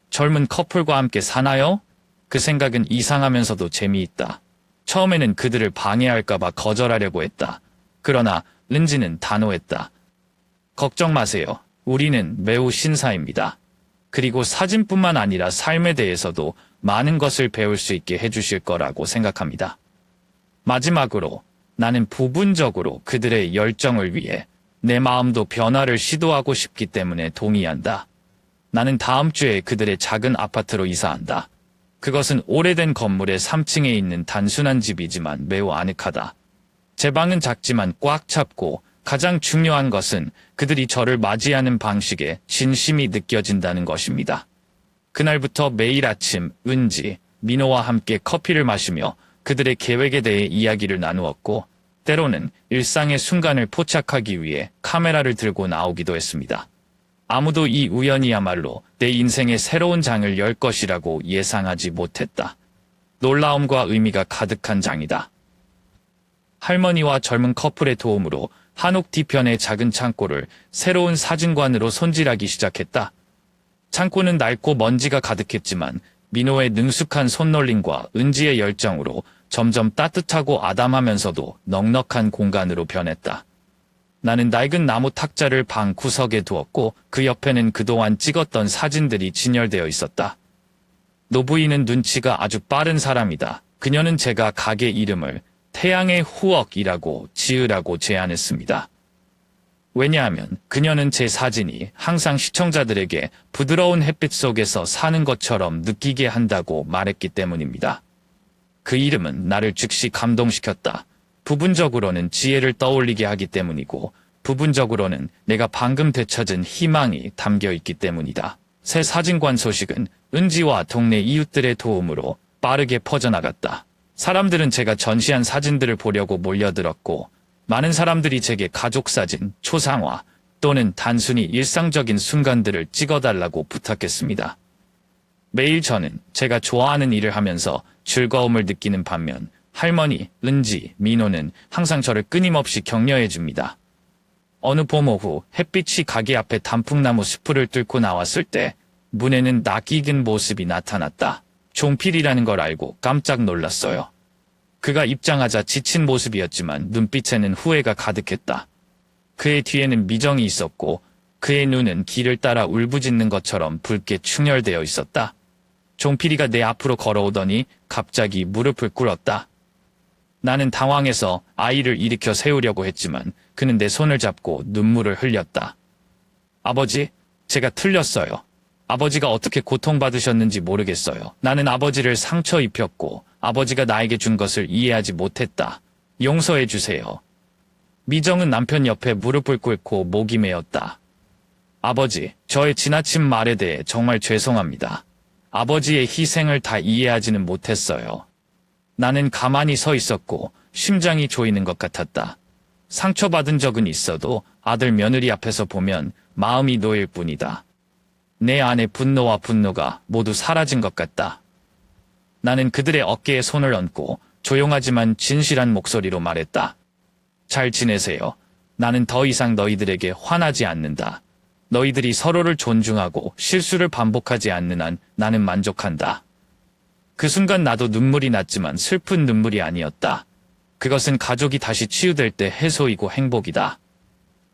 젊은 커플과 함께 사나요? 그 생각은 이상하면서도 재미있다. 처음에는 그들을 방해할까봐 거절하려고 했다. 그러나 은지는 단호했다. 걱정 마세요. 우리는 매우 신사입니다. 그리고 사진뿐만 아니라 삶에 대해서도 많은 것을 배울 수 있게 해주실 거라고 생각합니다. 마지막으로 나는 부분적으로 그들의 열정을 위해 내 마음도 변화를 시도하고 싶기 때문에 동의한다. 나는 다음 주에 그들의 작은 아파트로 이사한다. 그것은 오래된 건물의 3층에 있는 단순한 집이지만 매우 아늑하다. 제 방은 작지만 꽉 찼고 가장 중요한 것은 그들이 저를 맞이하는 방식에 진심이 느껴진다는 것입니다. 그날부터 매일 아침 은지, 민호와 함께 커피를 마시며 그들의 계획에 대해 이야기를 나누었고 때로는 일상의 순간을 포착하기 위해 카메라를 들고 나오기도 했습니다. 아무도 이 우연이야말로 내 인생의 새로운 장을 열 것이라고 예상하지 못했다. 놀라움과 의미가 가득한 장이다. 할머니와 젊은 커플의 도움으로 한옥 뒤편의 작은 창고를 새로운 사진관으로 손질하기 시작했다. 창고는 낡고 먼지가 가득했지만 민호의 능숙한 손놀림과 은지의 열정으로 점점 따뜻하고 아담하면서도 넉넉한 공간으로 변했다. 나는 낡은 나무 탁자를 방 구석에 두었고 그 옆에는 그동안 찍었던 사진들이 진열되어 있었다. 노부인은 눈치가 아주 빠른 사람이다. 그녀는 제가 가게 이름을 태양의 후억이라고 지으라고 제안했습니다. 왜냐하면 그녀는 제 사진이 항상 시청자들에게 부드러운 햇빛 속에서 사는 것처럼 느끼게 한다고 말했기 때문입니다. 그 이름은 나를 즉시 감동시켰다. 부분적으로는 지혜를 떠올리게 하기 때문이고 부분적으로는 내가 방금 되찾은 희망이 담겨 있기 때문이다. 새 사진관 소식은 은지와 동네 이웃들의 도움으로 빠르게 퍼져나갔다. 사람들은 제가 전시한 사진들을 보려고 몰려들었고 많은 사람들이 제게 가족사진, 초상화 또는 단순히 일상적인 순간들을 찍어달라고 부탁했습니다. 매일 저는 제가 좋아하는 일을 하면서 즐거움을 느끼는 반면 할머니, 은지, 민호는 항상 저를 끊임없이 격려해 줍니다. 어느 봄 오후 햇빛이 가게 앞에 단풍나무 숲을 뚫고 나왔을 때 문에는 낯익은 모습이 나타났다. 종필이라는 걸 알고 깜짝 놀랐어요. 그가 입장하자 지친 모습이었지만 눈빛에는 후회가 가득했다. 그의 뒤에는 미정이 있었고 그의 눈은 길을 따라 울부짖는 것처럼 붉게 충혈되어 있었다. 종필이가 내 앞으로 걸어오더니 갑자기 무릎을 꿇었다. 나는 당황해서 아이를 일으켜 세우려고 했지만 그는 내 손을 잡고 눈물을 흘렸다. 아버지, 제가 틀렸어요. 아버지가 어떻게 고통받으셨는지 모르겠어요. 나는 아버지를 상처 입혔고 아버지가 나에게 준 것을 이해하지 못했다. 용서해 주세요. 미정은 남편 옆에 무릎을 꿇고 목이 메었다. 아버지, 저의 지나친 말에 대해 정말 죄송합니다. 아버지의 희생을 다 이해하지는 못했어요. 나는 가만히 서 있었고 심장이 조이는 것 같았다. 상처받은 적은 있어도 아들 며느리 앞에서 보면 마음이 놓일 뿐이다. 내 안의 분노가 모두 사라진 것 같다. 나는 그들의 어깨에 손을 얹고 조용하지만 진실한 목소리로 말했다. 잘 지내세요. 나는 더 이상 너희들에게 화나지 않는다. 너희들이 서로를 존중하고 실수를 반복하지 않는 한 나는 만족한다. 그 순간 나도 눈물이 났지만 슬픈 눈물이 아니었다. 그것은 가족이 다시 치유될 때 해소이고 행복이다.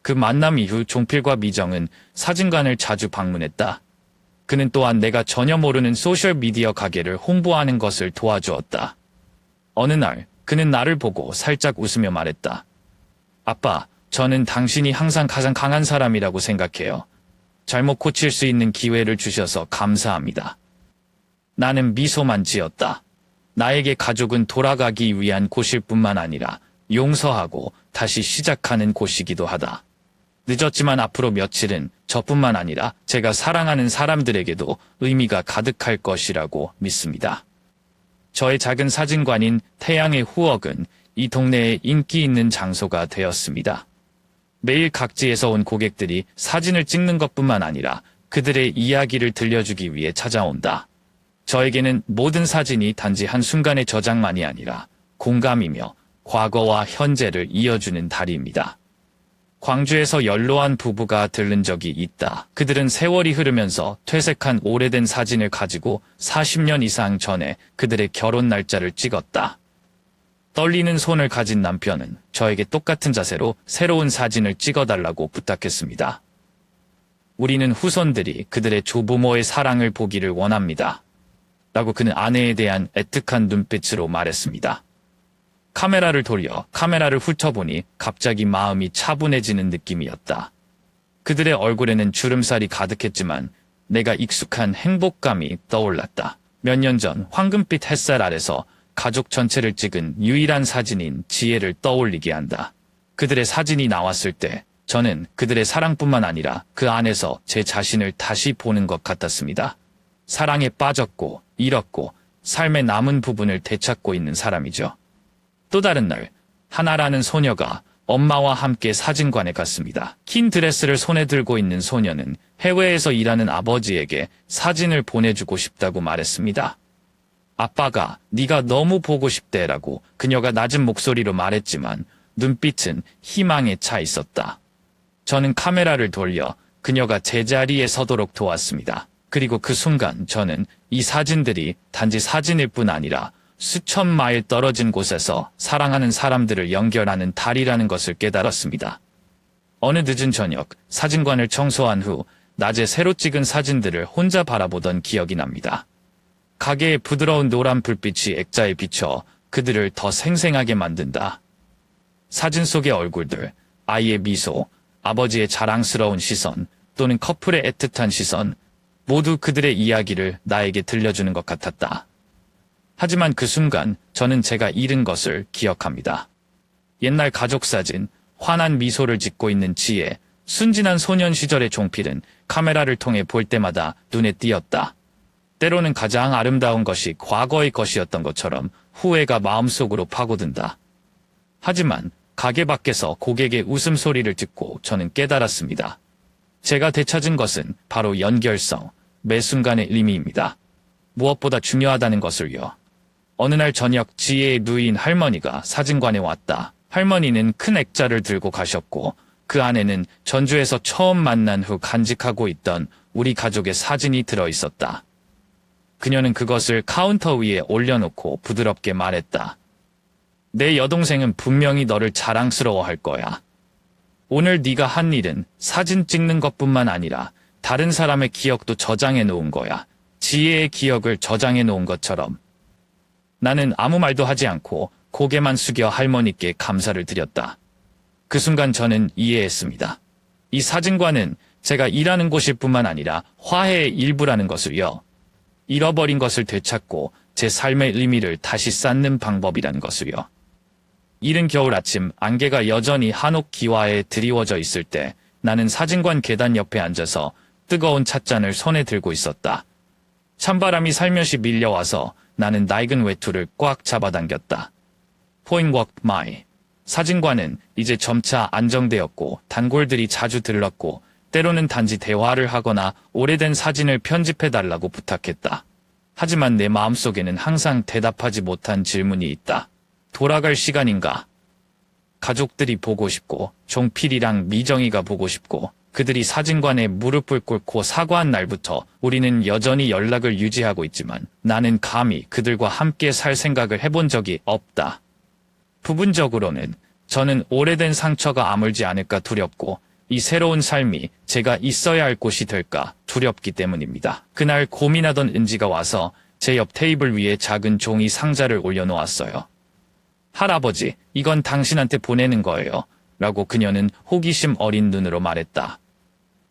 그 만남 이후 종필과 미정은 사진관을 자주 방문했다. 그는 또한 내가 전혀 모르는 소셜미디어 가게를 홍보하는 것을 도와주었다. 어느 날 그는 나를 보고 살짝 웃으며 말했다. 아빠, 저는 당신이 항상 가장 강한 사람이라고 생각해요. 잘못 고칠 수 있는 기회를 주셔서 감사합니다. 나는 미소만 지었다. 나에게 가족은 돌아가기 위한 곳일 뿐만 아니라 용서하고 다시 시작하는 곳이기도 하다. 늦었지만 앞으로 며칠은 저뿐만 아니라 제가 사랑하는 사람들에게도 의미가 가득할 것이라고 믿습니다. 저의 작은 사진관인 태양의 후억은 이 동네에 인기 있는 장소가 되었습니다. 매일 각지에서 온 고객들이 사진을 찍는 것뿐만 아니라 그들의 이야기를 들려주기 위해 찾아온다. 저에게는 모든 사진이 단지 한순간의 저장만이 아니라 공감이며 과거와 현재를 이어주는 다리입니다. 광주에서 연로한 부부가 들른 적이 있다. 그들은 세월이 흐르면서 퇴색한 오래된 사진을 가지고 40년 이상 전에 그들의 결혼 날짜를 찍었다. 떨리는 손을 가진 남편은 저에게 똑같은 자세로 새로운 사진을 찍어달라고 부탁했습니다. 우리는 후손들이 그들의 조부모의 사랑을 보기를 원합니다. 라고 그는 아내에 대한 애틋한 눈빛으로 말했습니다. 카메라를 돌려 카메라를 훑어보니 갑자기 마음이 차분해지는 느낌이었다. 그들의 얼굴에는 주름살이 가득했지만 내가 익숙한 행복감이 떠올랐다. 몇 년 전 황금빛 햇살 아래서 가족 전체를 찍은 유일한 사진인 지혜를 떠올리게 한다. 그들의 사진이 나왔을 때 저는 그들의 사랑뿐만 아니라 그 안에서 제 자신을 다시 보는 것 같았습니다. 사랑에 빠졌고 잃었고 삶의 남은 부분을 되찾고 있는 사람이죠. 또 다른 날, 하나라는 소녀가 엄마와 함께 사진관에 갔습니다. 긴 드레스를 손에 들고 있는 소녀는 해외에서 일하는 아버지에게 사진을 보내주고 싶다고 말했습니다. 아빠가 네가 너무 보고 싶대라고 그녀가 낮은 목소리로 말했지만 눈빛은 희망에 차 있었다. 저는 카메라를 돌려 그녀가 제자리에 서도록 도왔습니다. 그리고 그 순간 저는 이 사진들이 단지 사진일 뿐 아니라 수천 마일 떨어진 곳에서 사랑하는 사람들을 연결하는 다리라는 것을 깨달았습니다. 어느 늦은 저녁, 사진관을 청소한 후 낮에 새로 찍은 사진들을 혼자 바라보던 기억이 납니다. 가게의 부드러운 노란 불빛이 액자에 비쳐 그들을 더 생생하게 만든다. 사진 속의 얼굴들, 아이의 미소, 아버지의 자랑스러운 시선, 또는 커플의 애틋한 시선, 모두 그들의 이야기를 나에게 들려주는 것 같았다. 하지만 그 순간 저는 제가 잃은 것을 기억합니다. 옛날 가족 사진, 환한 미소를 짓고 있는 지혜, 순진한 소년 시절의 종필은 카메라를 통해 볼 때마다 눈에 띄었다. 때로는 가장 아름다운 것이 과거의 것이었던 것처럼 후회가 마음속으로 파고든다. 하지만 가게 밖에서 고객의 웃음소리를 듣고 저는 깨달았습니다. 제가 되찾은 것은 바로 연결성, 매 순간의 의미입니다. 무엇보다 중요하다는 것을요. 어느 날 저녁 지혜의 누이인 할머니가 사진관에 왔다. 할머니는 큰 액자를 들고 가셨고 그 안에는 전주에서 처음 만난 후 간직하고 있던 우리 가족의 사진이 들어있었다. 그녀는 그것을 카운터 위에 올려놓고 부드럽게 말했다. 내 여동생은 분명히 너를 자랑스러워할 거야. 오늘 네가 한 일은 사진 찍는 것뿐만 아니라 다른 사람의 기억도 저장해 놓은 거야. 지혜의 기억을 저장해 놓은 것처럼. 나는 아무 말도 하지 않고 고개만 숙여 할머니께 감사를 드렸다. 그 순간 저는 이해했습니다. 이 사진관은 제가 일하는 곳일 뿐만 아니라 화해의 일부라는 것을요. 잃어버린 것을 되찾고 제 삶의 의미를 다시 쌓는 방법이라는 것을요. 이른 겨울 아침 안개가 여전히 한옥 기와에 드리워져 있을 때 나는 사진관 계단 옆에 앉아서 뜨거운 찻잔을 손에 들고 있었다. 찬바람이 살며시 밀려와서 나는 낡은 외투를 꽉 잡아당겼다. Point Walk My. 사진관은 이제 점차 안정되었고 단골들이 자주 들렀고 때로는 단지 대화를 하거나 오래된 사진을 편집해달라고 부탁했다. 하지만 내 마음속에는 항상 대답하지 못한 질문이 있다. 돌아갈 시간인가? 가족들이 보고 싶고 종필이랑 미정이가 보고 싶고 그들이 사진관에 무릎을 꿇고 사과한 날부터 우리는 여전히 연락을 유지하고 있지만 나는 감히 그들과 함께 살 생각을 해본 적이 없다. 부분적으로는 저는 오래된 상처가 아물지 않을까 두렵고 이 새로운 삶이 제가 있어야 할 곳이 될까 두렵기 때문입니다. 그날 고민하던 은지가 와서 제 옆 테이블 위에 작은 종이 상자를 올려놓았어요. 할아버지, 이건 당신한테 보내는 거예요. 라고 그녀는 호기심 어린 눈으로 말했다.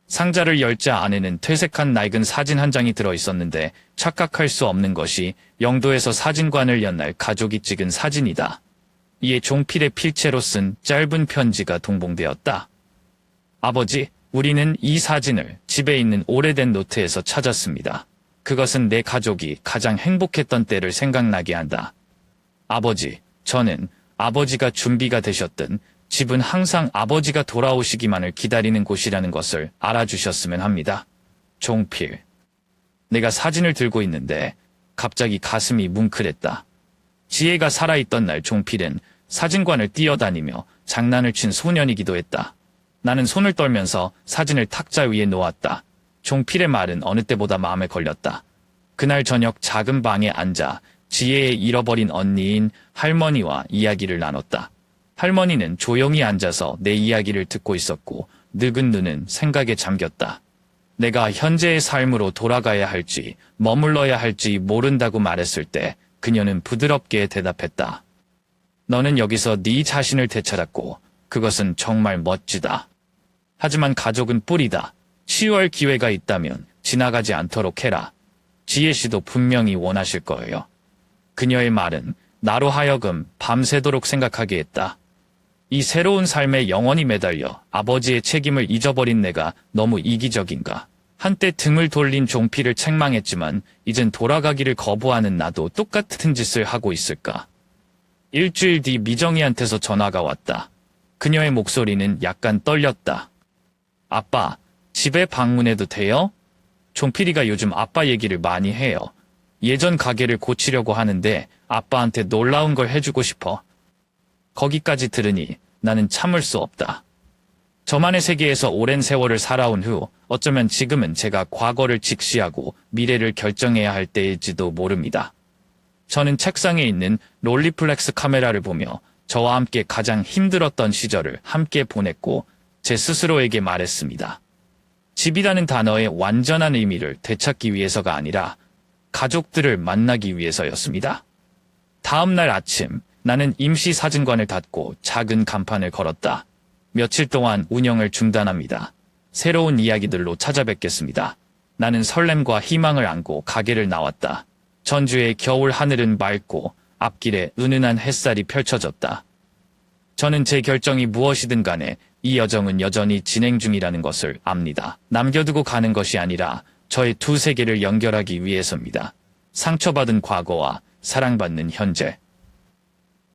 상자를 열자 안에는 퇴색한 낡은 사진 한 장이 들어있었는데 착각할 수 없는 것이 영도에서 사진관을 연 날 가족이 찍은 사진이다. 이에 종필의 필체로 쓴 짧은 편지가 동봉되었다. 아버지, 우리는 이 사진을 집에 있는 오래된 노트에서 찾았습니다. 그것은 내 가족이 가장 행복했던 때를 생각나게 한다. 아버지, 저는 아버지가 준비가 되셨든 집은 항상 아버지가 돌아오시기만을 기다리는 곳이라는 것을 알아주셨으면 합니다. 종필. 내가 사진을 들고 있는데 갑자기 가슴이 뭉클했다. 지혜가 살아있던 날 종필은 사진관을 뛰어다니며 장난을 친 소년이기도 했다. 나는 손을 떨면서 사진을 탁자 위에 놓았다. 종필의 말은 어느 때보다 마음에 걸렸다. 그날 저녁 작은 방에 앉아 지혜의 잃어버린 언니인 할머니와 이야기를 나눴다. 할머니는 조용히 앉아서 내 이야기를 듣고 있었고 늙은 눈은 생각에 잠겼다. 내가 현재의 삶으로 돌아가야 할지 머물러야 할지 모른다고 말했을 때 그녀는 부드럽게 대답했다. 너는 여기서 네 자신을 되찾았고 그것은 정말 멋지다. 하지만 가족은 뿌리다. 치유할 기회가 있다면 지나가지 않도록 해라. 지혜 씨도 분명히 원하실 거예요. 그녀의 말은 나로 하여금 밤새도록 생각하게 했다. 이 새로운 삶에 영원히 매달려 아버지의 책임을 잊어버린 내가 너무 이기적인가. 한때 등을 돌린 종필을 책망했지만 이젠 돌아가기를 거부하는 나도 똑같은 짓을 하고 있을까. 일주일 뒤 미정이한테서 전화가 왔다. 그녀의 목소리는 약간 떨렸다. 아빠, 집에 방문해도 돼요? 종필이가 요즘 아빠 얘기를 많이 해요. 예전 가게를 고치려고 하는데 아빠한테 놀라운 걸 해주고 싶어. 거기까지 들으니 나는 참을 수 없다. 저만의 세계에서 오랜 세월을 살아온 후 어쩌면 지금은 제가 과거를 직시하고 미래를 결정해야 할 때일지도 모릅니다. 저는 책상에 있는 롤리플렉스 카메라를 보며 저와 함께 가장 힘들었던 시절을 함께 보냈고 제 스스로에게 말했습니다. 집이라는 단어의 완전한 의미를 되찾기 위해서가 아니라 가족들을 만나기 위해서였습니다. 다음 날 아침 나는 임시 사진관을 닫고 작은 간판을 걸었다. 며칠 동안 운영을 중단합니다. 새로운 이야기들로 찾아뵙겠습니다. 나는 설렘과 희망을 안고 가게를 나왔다. 전주의 겨울 하늘은 맑고 앞길에 은은한 햇살이 펼쳐졌다. 저는 제 결정이 무엇이든 간에 이 여정은 여전히 진행 중이라는 것을 압니다. 남겨두고 가는 것이 아니라 저의 두 세계를 연결하기 위해서입니다. 상처받은 과거와 사랑받는 현재.